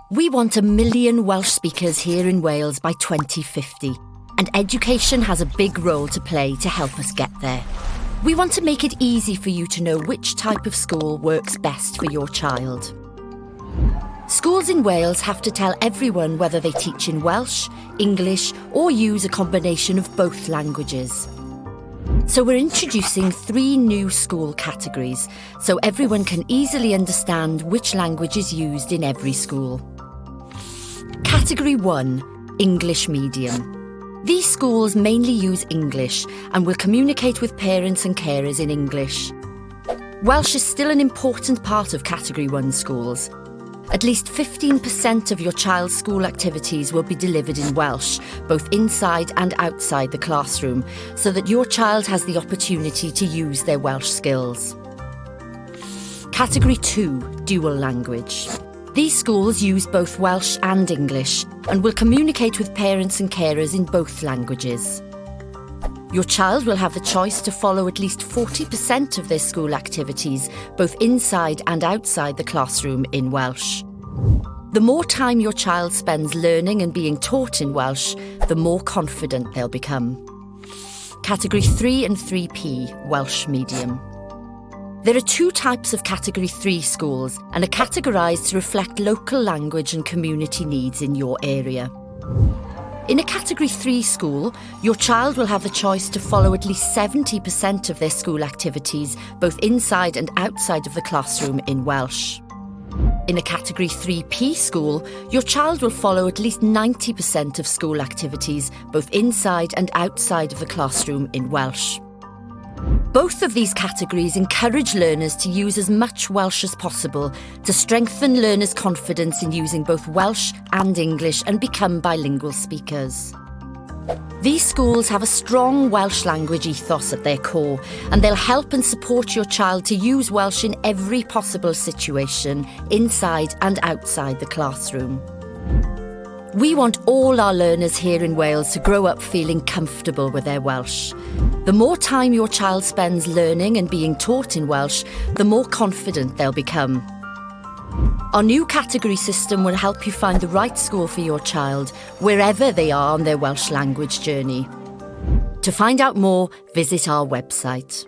We want 1 million Welsh speakers here in Wales by 2050, and education has a big role to play to help us get there. We want to make it easy for you to know which type of school works best for your child. Schools in Wales have to tell everyone whether they teach in Welsh, English, or use a combination of both languages. So we're introducing 3 new school categories, so everyone can easily understand which language is used in every school. Category 1, English medium. These schools mainly use English and will communicate with parents and carers in English. Welsh is still an important part of Category 1 schools. At least 15% of your child's school activities will be delivered in Welsh, both inside and outside the classroom, so that your child has the opportunity to use their Welsh skills. Category 2, dual language. These schools use both Welsh and English and will communicate with parents and carers in both languages. Your child will have the choice to follow at least 40% of their school activities, both inside and outside the classroom, in Welsh. The more time your child spends learning and being taught in Welsh, the more confident they'll become. Category 3 and 3P, Welsh medium. There are 2 types of Category 3 schools and are categorised to reflect local language and community needs in your area. In a Category 3 school, your child will have the choice to follow at least 70% of their school activities, both inside and outside of the classroom, in Welsh. In a Category 3P school, your child will follow at least 90% of school activities, both inside and outside of the classroom, in Welsh. Both of these categories encourage learners to use as much Welsh as possible to strengthen learners' confidence in using both Welsh and English and become bilingual speakers. These schools have a strong Welsh language ethos at their core, and they'll help and support your child to use Welsh in every possible situation, inside and outside the classroom. We want all our learners here in Wales to grow up feeling comfortable with their Welsh. The more time your child spends learning and being taught in Welsh, the more confident they'll become. Our new category system will help you find the right school for your child, wherever they are on their Welsh language journey. To find out more, visit our website.